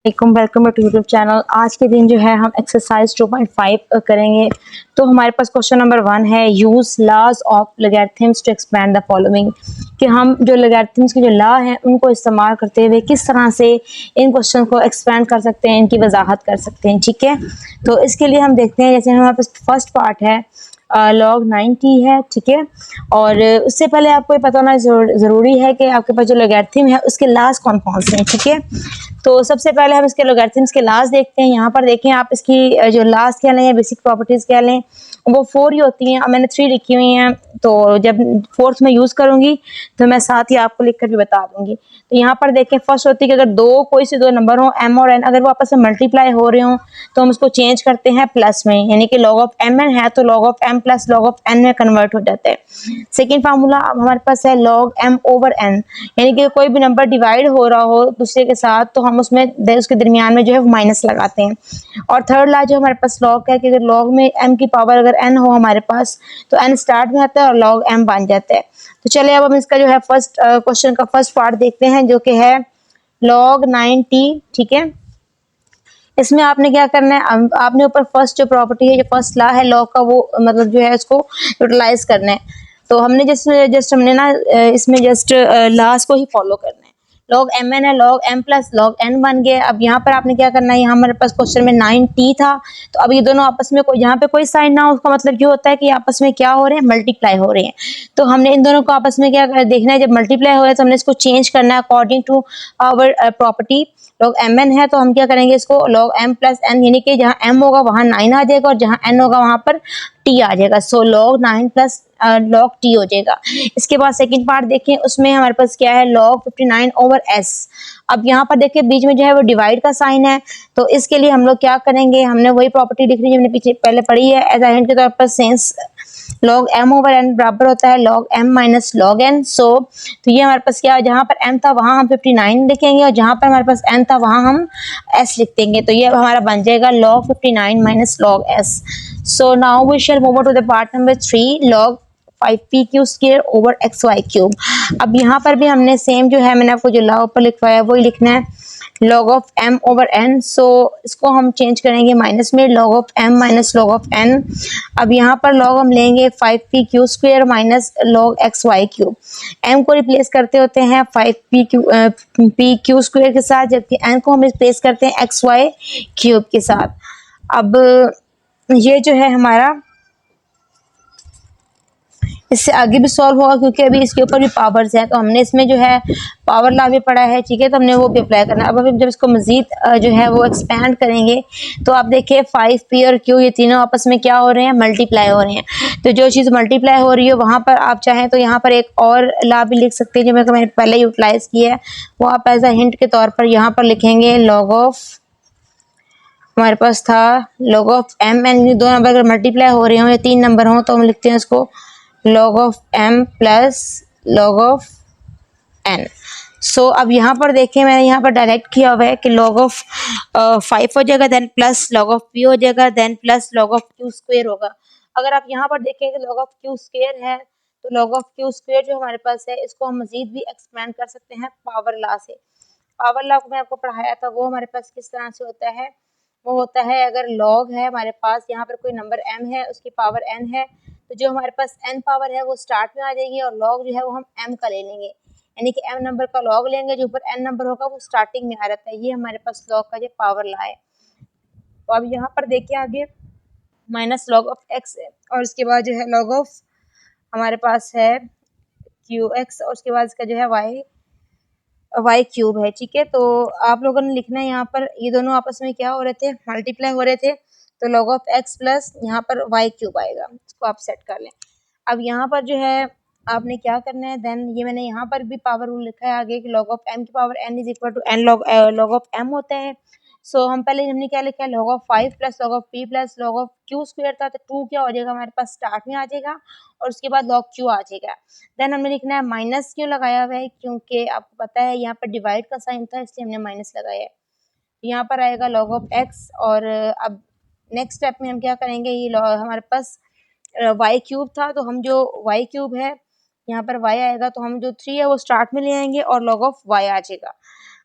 Welcome to YouTube channel. आज के दिन जो है हम एक्सरसाइज 2.5 करेंगे। तो हमारे पास क्वेश्चन नंबर 1 है, use laws of logarithms to explain the following, कि हम जो लॉगरिथम्स के जो लॉ हैं उनको इस्तेमाल करते हुए किस तरह से इन क्वेश्चन को एक्सप्लेन कर सकते हैं, इनकी वजाहत कर सकते हैं। ठीक है, तो इसके लिए हम देखते हैं, जैसे हमारे पास फर्स्ट पार्ट है log 90 है। ठीक है, और उससे पहले आपको ये पता होना ज़रूरी है कि आपके पास जो लॉगरिथम है उसके लास्ट कौन कौन से हैं। ठीक है, तो सबसे पहले हम इसके लॉगरिथम्स के लास्ट देखते हैं। यहाँ पर देखें आप, इसकी जो लास्ट कह लें या बेसिक प्रॉपर्टीज़ कह लें, वो 4 ही होती हैं। अब मैंने 3 लिखी हुई हैं, तो जब फोर्थ में यूज़ करूँगी तो मैं साथ ही आपको लिख कर भी बता दूँगी। तो यहाँ पर देखें, फर्स्ट होती है कि अगर कोई से दो नंबर हो m और n, अगर वो आपस में मल्टीप्लाई हो रहे हों तो हम उसको चेंज करते हैं प्लस में, यानी कि log ऑफ mn है तो log of m plus log of n में कन्वर्ट हो जाता है। सेकेंड फार्मूला अब हमारे पास है log m ओवर n, यानी कि कोई भी नंबर डिवाइड हो रहा हो दूसरे के साथ तो हम उसमें उसके दरमियान में जो है माइनस लगाते हैं। और थर्ड ला जो हमारे पास log है कि अगर log में m की पावर अगर n हो हमारे पास तो n स्टार्ट में आता है और log m बन जाता है। तो चलिए अब हम इसका जो है फर्स्ट क्वेश्चन का फर्स्ट पार्ट देखते हैं, जो कि है log 90। ठीक है, इसमें आपने क्या करना है, आपने ऊपर फर्स्ट जो प्रॉपर्टी है, जो फर्स्ट लॉ है लॉ का, वो मतलब जो है इसको यूटिलाइज करना है। तो हमने जस्ट हमने ना इसमें जस्ट लॉस को ही फॉलो करना है। log mn है, log m plus log n बन गया। अब यहाँ पर आपने क्या करना है, यहाँ हमारे पास क्वेश्चन में 9t था, तो अब ये दोनों आपस में यहाँ पे कोई साइन ना हो, उसका मतलब ये होता है कि आपस में क्या हो रहे हैं, मल्टीप्लाई हो रहे हैं। तो हमने इन दोनों को आपस में क्या देखना है, जब मल्टीप्लाई हो रहे हैं तो हमने इसको चेंज करना है according to our property. log mn है तो हम क्या करेंगे, इसको log m प्लस n, यानी कि जहाँ m होगा वहाँ 9 आ जाएगा और जहाँ n होगा वहाँ पर t आ जाएगा। सो log 9 प्लस log t हो जाएगा। इसके बाद सेकंड पार्ट देखें, उसमें हमारे पास क्या है, log 59 ओवर s। अब यहाँ पर देखिए बीच में जो है वो डिवाइड का साइन है, तो इसके लिए हम लोग क्या करेंगे, हमने वही प्रॉपर्टी लिखनी है जो हमने पीछे पहले पढ़ी है एज हिंट के तौर पर, sense log m over n बराबर होता है log m minus log n। सो तो ये हमारे पास क्या है, जहाँ पर m था वहाँ हम 59 लिखेंगे और जहाँ पर हमारे पास n था वहाँ हम s लिख देंगे। तो ये हमारा बन जाएगा log 59 minus log s। So now we shall move to the part number 3, log 5pq square over xy cube. अब यहाँ पर भी हमने सेम जो है, मैंने आपको जो लॉ ऊपर लिखवाया वही लिखना है, log of m over n। सो इसको हम चेंज करेंगे माइनस में, log of m minus log of n। अब यहाँ पर log हम लेंगे 5pq square minus log xy cube. m को रिप्लेस करते होते हैं 5pq स्क्वायर के साथ, जबकि n को हम रिप्लेस करते हैं xy क्यूब के साथ। अब ये जो है हमारा, इससे आगे भी सॉल्व होगा क्योंकि अभी इसके ऊपर भी पावर्स है, तो हमने इसमें जो है पावर लॉ भी पढ़ा है। ठीक है, तो हमने वो भी अप्लाई करना है। अब जब इसको मजीद जो है वो एक्सपेंड करेंगे तो आप देखिए 5p और q ये तीनों आपस में क्या हो रहे हैं, मल्टीप्लाई हो रहे हैं। तो जो चीज़ मल्टीप्लाई हो रही है वहाँ पर आप चाहें तो यहाँ पर एक और लॉ भी लिख सकते हैं जो मैंने पहले यूटिलाइज किया है, वो आप एज अ हिंट के तौर पर यहाँ पर लिखेंगे, log ऑफ, हमारे पास था log ऑफ m n, दो नंबर अगर मल्टीप्लाई हो रहे हो या 3 नंबर हो तो हम लिखते हैं इसको log of m plus log of n। सो अब यहाँ पर देखें, मैंने यहाँ पर डायरेक्ट किया हुआ है कि log ऑफ 5 हो जाएगा, then plus log of p हो जाएगा, then plus log of q square होगा। अगर आप यहाँ पर देखें कि log ऑफ q स्क्वायर है तो log ऑफ q स्क्वायर जो हमारे पास है इसको हम मजीद भी एक्सपेंड कर सकते हैं पावर लॉ से। पावर लॉ को मैं आपको पढ़ाया था, वो हमारे पास किस तरह से होता है, वो होता है अगर log है हमारे पास, यहाँ पर कोई नंबर m है उसकी पावर n है, तो जो हमारे पास n पावर है वो स्टार्ट में आ जाएगी और log जो है वो हम m का ले लेंगे, यानी कि m नंबर का log लेंगे, जो ऊपर n नंबर होगा वो स्टार्टिंग में आ जाता है। ये हमारे पास log का जो पावर लॉ है। तो अब यहाँ पर देखिए आगे माइनस log ऑफ x है और उसके बाद जो है log ऑफ हमारे पास है qx और उसके बाद इसका जो है y क्यूब है। ठीक है, तो आप लोगों ने लिखना है यहाँ पर, ये दोनों आपस में क्या हो रहे थे, मल्टीप्लाई हो रहे थे, तो log ऑफ x प्लस यहाँ पर y क्यूब आएगा। इसको आप सेट कर लें। अब यहाँ पर जो है आपने क्या करना है, देन ये मैंने यहाँ पर भी पावर रूल लिखा है आगे कि log ऑफ m की power n is equal to n log of m होता है। सो हम पहले हमने क्या लिखा है, log of 5 plus log of p plus log of q square था, तो 2 क्या हो जाएगा हमारे पास स्टार्ट में आ जाएगा और उसके बाद log q आ जाएगा। देन हमने लिखना है, माइनस क्यों लगाया हुआ है, क्योंकि आपको पता है यहाँ पर डिवाइड का साइन था इसलिए हमने माइनस लगाया है। यहाँ पर आएगा log ऑफ x और अब नेक्स्ट स्टेप में हम क्या करेंगे, ये हमारे पास y क्यूब था, तो हम जो y क्यूब है यहाँ पर y आएगा तो हम जो 3 है वो स्टार्ट में ले आएंगे और log ऑफ y आ जाएगा।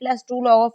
plus 2 log of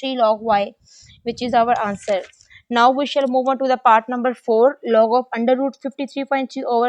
3 log y which is our answer. Now we shall move on to the part number 4. log of under root 53.3 over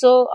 So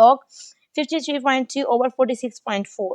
log 53.3 over 46.4.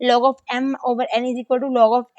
log of m over n is equal to log of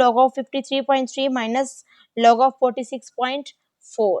log of 53.3 minus log of 46.4.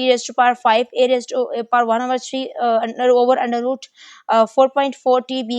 raised to power 5 a raised to power 1/3 over under root 4.4 t b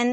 n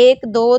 1 2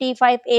t5 a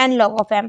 n log of m.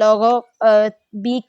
log of b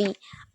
p.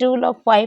2 log 5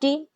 t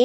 a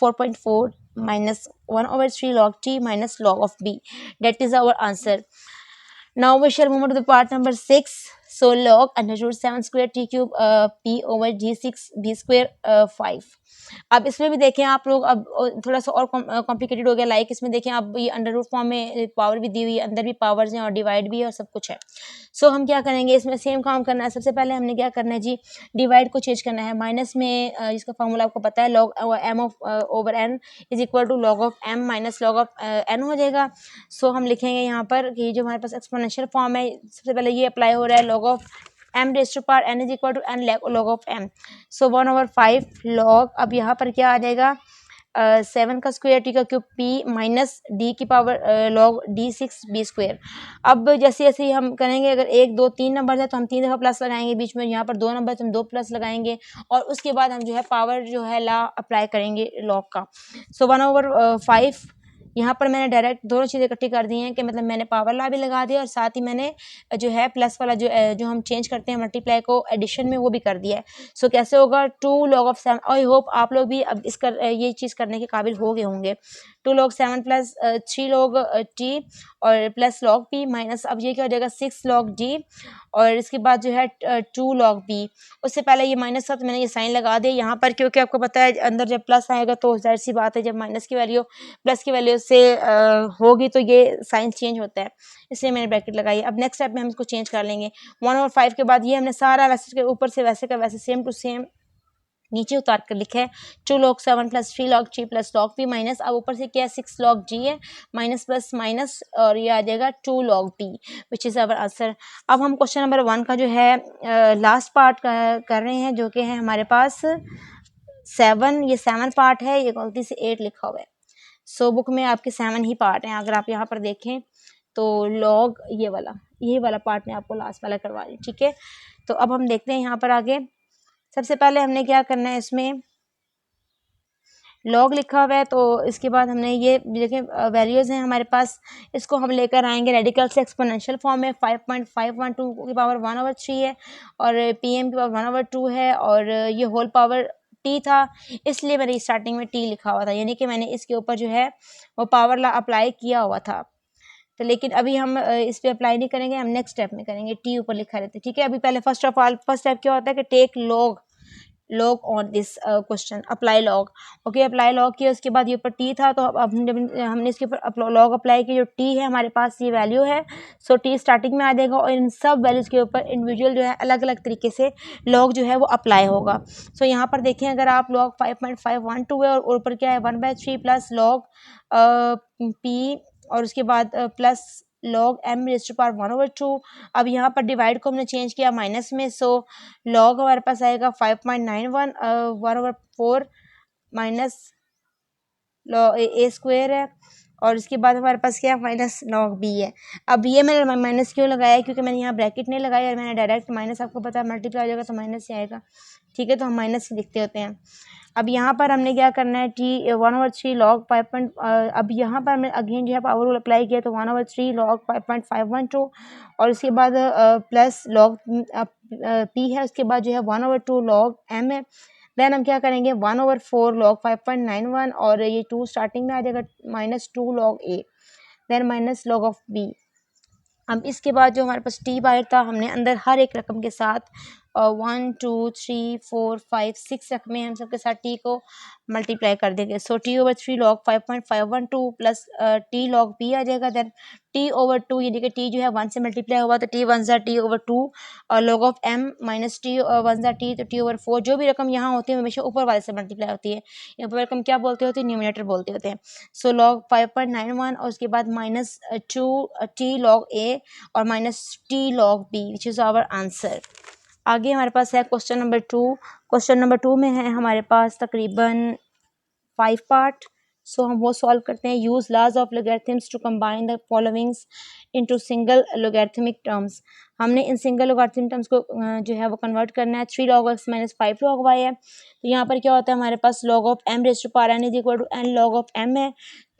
4.4 minus 1/3 log t minus log of b. That is our answer. Now we shall move on to the part number 6. So log under root 7 square T cube p over g6 b square 5। अब इसमें भी देखें आप लोग, अब थोड़ा सा और कॉम्प्लिकेटेड हो गया, लाइक इसमें देखें अब ये अंडर रूट फॉर्म में पावर भी दी हुई है, अंदर भी पावर्स हैं और डिवाइड भी है और सब कुछ है। सो हम क्या करेंगे, इसमें सेम काम करना है। सबसे पहले हमने क्या करना है जी, डिवाइड को चेंज करना है। माइनस में इसका फॉर्मूला आपको पता है, log m of over n is equal to log of m minus log of n हो जाएगा। सो हम लिखेंगे यहाँ पर कि जो हमारे पास एक्सपोनेंशियल फॉर्म है, सबसे पहले ये अप्लाई हो रहा है, log of m raise to power n is equal to n log of m। So 1/5 log, अब यहाँ पर क्या आ जाएगा, 7 का स्क्वायर टी का क्यूब p माइनस डी की power log d6 b square. अब जैसे जैसे ही हम करेंगे, अगर 1 2 3 नंबर है तो हम 3 दफ़ा प्लस लगाएंगे बीच में, यहाँ पर 2 नंबर तो हम 2 प्लस लगाएंगे और उसके बाद हम जो है पावर जो है ला अप्लाई करेंगे log का। सो 1/5 यहाँ पर मैंने डायरेक्ट दोनों चीज़ें इकट्ठी कर दी हैं कि मतलब मैंने पावर ला भी लगा दिया और साथ ही मैंने जो है प्लस वाला जो हम चेंज करते हैं मल्टीप्लाई को एडिशन में, वो भी कर दिया है। सो कैसे होगा, 2 log ऑफ 7। आई होप आप लोग भी अब ये चीज़ करने के काबिल हो गए होंगे। 2 log 7 प्लस 3 log t और प्लस log p माइनस, अब ये क्या हो जाएगा, 6 log d और इसके बाद जो है 2 log b। उससे पहले ये माइनस था तो मैंने ये साइन लगा दिया यहाँ पर, क्योंकि आपको पता है अंदर जब प्लस आएगा तो जाहिर सी बात है जब माइनस की वैल्यू प्लस की वैल्यू से होगी तो ये साइन चेंज होता है, इसलिए मैंने ब्रैकेट लगाई। अब नेक्स्ट स्टेप में हम इसको चेंज कर लेंगे। 1/5 के बाद ये हमने सारा वैसे के ऊपर से वैसे का वैसे सेम टू सेम नीचे उतार कर लिखा है, 2 log 7 plus 3 log g plus log p minus, अब ऊपर से क्या है, 6 log g है, माइनस प्लस माइनस और ये आ जाएगा 2 log p which is our answer. अब हम क्वेश्चन नंबर 1 का जो है लास्ट पार्ट कर रहे हैं, जो कि है हमारे पास 7, ये 7 पार्ट है, ये गलती से 8 लिखा हुआ है। सो बुक में आपके 7 ही पार्ट हैं, अगर आप यहाँ पर देखें तो log ये वाला पार्ट मैं आपको लास्ट वाला करवा रही हूँ, ठीक है। तो अब हम देखते हैं यहाँ पर आगे। सबसे पहले हमने क्या करना है, इसमें log लिखा हुआ है तो इसके बाद हमने ये देखें वैल्यूज़ हैं हमारे पास, इसको हम लेकर आएंगे रेडिकल से एक्सपोनेंशियल फॉर्म में। 5.512 की पावर 1/3 है और pm की पावर 1/2 है और ये होल पावर t था, इसलिए मैंने स्टार्टिंग में t लिखा हुआ था, यानी कि मैंने इसके ऊपर जो है वो पावर ला अप्लाई किया हुआ था। तो लेकिन अभी हम इस पे अप्लाई नहीं करेंगे, हम नेक्स्ट स्टेप में करेंगे, टी ऊपर लिखा रहता है, ठीक है। अभी पहले फर्स्ट स्टेप क्या होता है कि take log on this question, apply log, okay apply log किया, उसके बाद ये ऊपर टी था तो अब जब हमने इसके ऊपर log अप्लाई किया, जो टी है हमारे पास ये वैल्यू है, सो टी स्टार्टिंग में आ जाएगा और इन सब वैल्यूज़ के ऊपर इंडिविजुअल जो है अलग अलग तरीके से log जो है वो अप्लाई होगा। सो यहाँ पर देखें, अगर आप log 5.512 है और ऊपर क्या है 1/3 प्लस log p और उसके बाद plus log m raise to power 1/2। अब यहाँ पर डिवाइड को हमने चेंज किया माइनस में, सो log हमारे पास आएगा 5.91 1/4 माइनस log a स्क्वायर है और इसके बाद हमारे पास क्या माइनस log b है। अब ये मैंने माइनस क्यों लगाया, क्योंकि मैंने यहाँ ब्रैकेट नहीं लगाया और मैंने डायरेक्ट माइनस, आपको पता है मल्टीप्लाई हो जाएगा तो माइनस ही आएगा, ठीक है, तो हम माइनस ही लिखते होते हैं। अब यहाँ पर हमने क्या करना है, टी 1/3 log 5. अब यहाँ पर हमने अगेन जो है पावर रूल अप्लाई किया तो 1/3 log 5.512 और उसके बाद प्लस log p है, उसके बाद जो है 1/2 log m है। देन हम क्या करेंगे 1/4 log 5.91 और ये 2 स्टार्टिंग में आ जाएगा minus 2 log a, then minus log of b। अब इसके बाद जो हमारे पास टी बाहर था, हमने अंदर हर एक रकम के साथ 1 2 3 4 5 6 रकमें हम सबके साथ टी को मल्टीप्लाई कर देंगे। So t/3 log 5.512 plus T log p आ जाएगा। देन t/2 यानी कि t जो है 1 से मल्टीप्लाई हुआ तो t 1 ज़ा t/2 और log of m minus t 1 ज़ा t तो t/4। जो भी रकम यहाँ होती है हमेशा ऊपर वाले से मल्टीप्लाई होती है, यहाँ पर रकम क्या बोलते होते हैं, न्यूमरेटर बोलते होते हैं। सो log 5.91 और उसके बाद माइनस 2 t log a और minus t log b which is our answer. आगे हमारे पास है क्वेश्चन नंबर 2। क्वेश्चन नंबर 2 में है हमारे पास तकरीबन 5 पार्ट, सो हम वो सॉल्व करते हैं। Use laws of logarithms to combine the followings into single logarithmic terms. हमने इन सिंगल लॉगरिथमिक टर्म्स को जो है वो कन्वर्ट करना है। 3 log x minus 5 log y है, तो यहाँ पर क्या होता है हमारे पास log of m raise to power n is equal to n log of m है।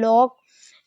log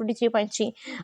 23.3.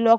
log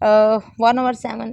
1/7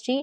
3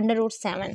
√7.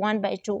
1/2.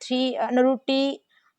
3 √t,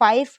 5.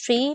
3.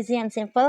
easy and simple.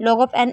log of n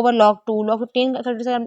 over log 2. log 15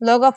log of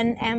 n m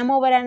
m over n,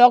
log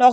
log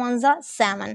1 7.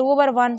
2/1,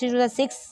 3 6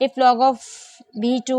if log of b2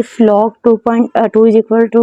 if log 2.2 is equal to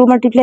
2 ×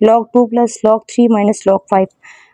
log 2 + log 3 - log 5.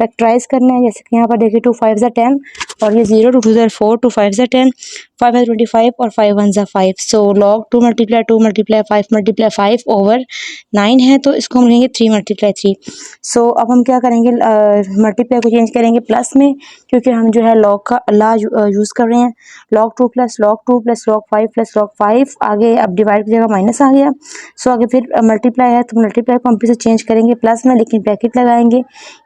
Factorise करना है, जैसे कि यहाँ पर देखिए 2 5 ज़ा 10 और ये 0, 2 2 ज़ा 4, 2 5 ज़ा 10, 5 है 25 और 5 1 ज़ा 5। सो log 2 मल्टीप्लाई 5 मल्टीप्लाई 5 ओवर 9 है, तो इसको हम लेंगे 3 मल्टीप्लाई 3। सो अब हम क्या करेंगे, मल्टीप्लाई को चेंज करेंगे प्लस में, क्योंकि हम जो है log का ला यूज़ कर रहे हैं। log 2 plus log 5 plus log 5, आगे अब डिवाइड की जगह माइनस आ गया। सो आगे फिर मल्टीप्लाई है, तो मल्टीप्लाई को हम फिर से चेंज करेंगे प्लस में, लेकिन ब्रैकेट लगाएंगे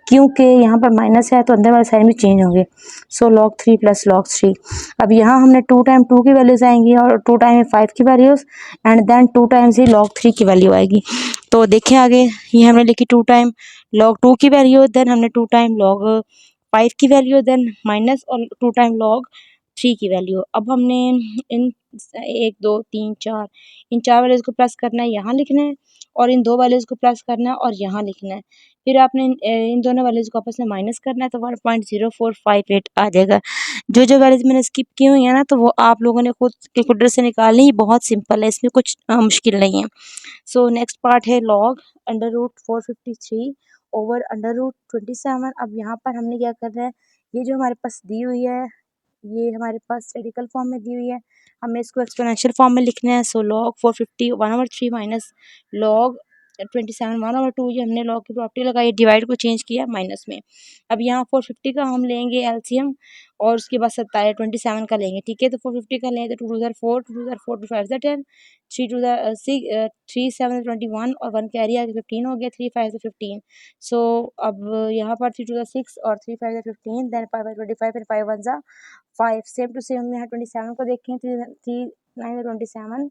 क्योंकि यहाँ पर माइनस है तो अंदर वाले साइड में चेंज होंगे। सो log 3 प्लस log 3। अब यहाँ हमने 2 टाइम 2 की वैल्यूज़ आएंगी और 2 टाइम 5 की वैल्यूज़, एंड देन 2 टाइम्स ही log 3 की वैल्यू आएगी। तो देखें आगे, ये हमने लिखी 2 टाइम log 2 की वैल्यू, देन हमने 2 टाइम log 5 की वैल्यू, देन माइनस और 2 टाइम log 3 की वैल्यू। अब हमने इन 1 2 3 4 इन 4 वैल्यूज़ को प्लस करना है, यहाँ लिखना है, और इन 2 वैल्यूज़ को प्लस करना है और यहाँ लिखना है। फिर आपने इन दोनों वैल्यूज़ को आपस में माइनस करना है, तो 1.0458 आ जाएगा। जो वैल्यूज़ मैंने स्किप की हुई है ना, तो वो आप लोगों ने खुद कैलकुलेटर से निकालनी है, बहुत सिंपल है, इसमें कुछ मुश्किल नहीं है। सो नेक्स्ट पार्ट है log √453 ओवर √27। अब यहाँ पर हमने क्या करना है, ये जो हमारे पास दी हुई है, ये हमारे पास रेडिकल फॉर्म में दी हुई है, हमें इसको एक्सपोनेंशियल फॉर्म में लिखना है। सो log 450 1/3 माइनस log 27 1/2, ये हमने log की प्रॉपर्टी लगाई, डिवाइड को चेंज किया माइनस में। अब यहाँ 450 का हम लेंगे एलसीएम और उसके बाद 27 का लेंगे, ठीक है। तो 450 का लें तो 2 2 ज़ा 4, 2 2 ज़ा 4, 2 5 ज़ा 10, 3 2 ज़ा 6, 3 7 21 और 1 कैरी आगे 15 हो गया, 3 5 ज़ा 15। सो अब यहाँ पर 3 2 ज़ा 6 और 3 5 ज़ा 15, देन 5 25 फिर 5 1 ज़ा 5। सेम टू सेम यहाँ 27 को देखें, 3 9 ज़ा 27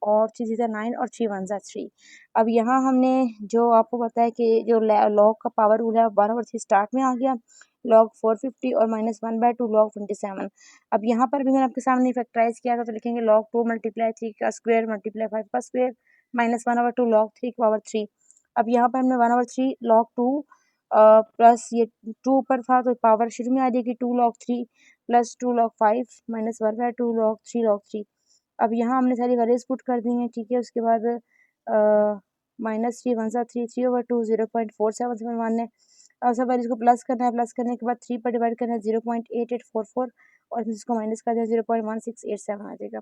और 3 ज़ा 9 और 3 1 ज़ा 3। अब यहाँ हमने जो आपको पता है कि जो log का पावर रूल है 1/3 स्टार्ट में आ गया, log 450 और -1/2 log 27। अब यहाँ पर भी मैंने आपके सामने फैक्टराइज किया था, तो लिखेंगे log 2 मल्टीप्लाई 3 का स्क्वायर मल्टीप्लाई 5 का स्क्वायर -1/2 log 3 की पावर 3। अब यहाँ पर हमने 1/3 log 2 प्लस ये 2 ऊपर था तो पावर शुरू में आ जाएगी 2 log 3 plus 2 log 5 -1/2 log 3 log 3। अब यहाँ हमने सारी वैल्यूज पुट कर दी हैं, ठीक है। उसके बाद -3 1 ज़ा 3, 3/2 0.4771 है। अब सब वैल्यूज को प्लस करना है, प्लस करने के बाद 3 पर डिवाइड करना है 0.8844 और फिर इसको माइनस कर दिया 0.1687 आ जाएगा।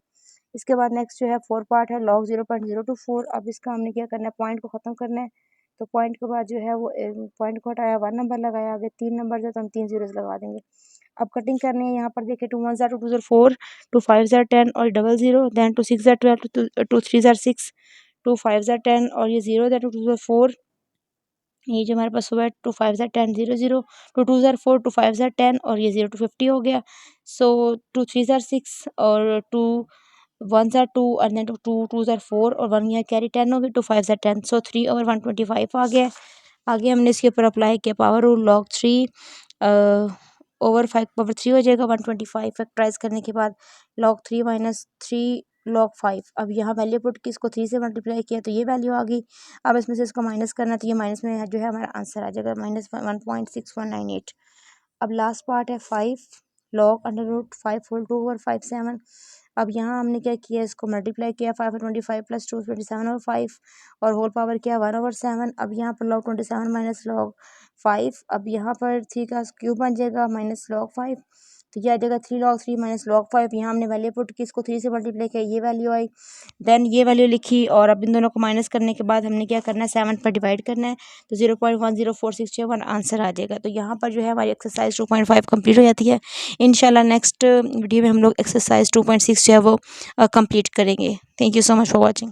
इसके बाद नेक्स्ट जो है 4 पार्ट है log 0.024। अब इसका हमने क्या करना है, पॉइंट को ख़त्म करना है। तो पॉइंट के बाद जो है वो पॉइंट को हटाया, 1 नंबर लगाया, आगे 3 नंबर है तो हम 3 ज़ीरोज़ लगा देंगे। अब कटिंग करनी है, यहाँ पर देखिए 2 1 ज़ा 2 2 ज़ा 4, 2 5 ज़ा 10 और 00, देन 2 6 ज़ा 12, 2 3 ज़ा 6, 2 5 ज़ा 10 और ये 0, देन 2 2 ज़ा 4, ये जो हमारे पास हुआ है 2 5 ज़ा 10 0 0, 2 2 ज़ा 4, 2 5 ज़ा 10 और ये 0 to 50 हो गया। सो 2 3 ज़ा 6 और 2 1 ज़ा 2 और देन 2 2 ज़ा 4 और 1 यहाँ कैरी 10 हो गई, 2 5 ज़ा 10। सो 3 ओवर 125 आ गया। आगे हमने इसके ऊपर अप्लाई किया power rule, log 3 over 5 power 3 हो जाएगा 125। फैक्टराइज करने के बाद log 3 माइनस 3 log 5। अब यहाँ वैल्यू पुट की इसको 3 से मल्टीप्लाई किया तो ये वैल्यू आ गई। अब इसमें से इसको माइनस करना, तो ये माइनस में जो है हमारा आंसर आ जाएगा -1.6198। अब लास्ट पार्ट है 5 log √5 होल 2 ओवर 5 7। अब यहाँ हमने क्या किया, इसको मल्टीप्लाई किया 5 और 25 प्लस 2 27 और 5 और होल पावर किया 1/7। अब यहाँ पर log 27 माइनस log 5, अब यहाँ पर 3 का क्यूब बन जाएगा माइनस log 5, तो ये आ जाएगा 3 log 3 माइनस log 5। यहाँ हमने वैल्यू पुट की, इसको 3 से मल्टीप्लाई किया, ये वैल्यू आई, देन ये वैल्यू लिखी और अब इन दोनों को माइनस करने के बाद हमने क्या करना है, 7 पर डिवाइड करना है, तो 0.10461 आंसर आ जाएगा। तो यहाँ पर जो है हमारी एक्सरसाइज 2.5 कंप्लीट हो जाती है। इंशाल्लाह नेक्स्ट वीडियो में हम लोग एक्सरसाइज 2.6 जो है वो कंप्लीट करेंगे। Thank you so much for watching.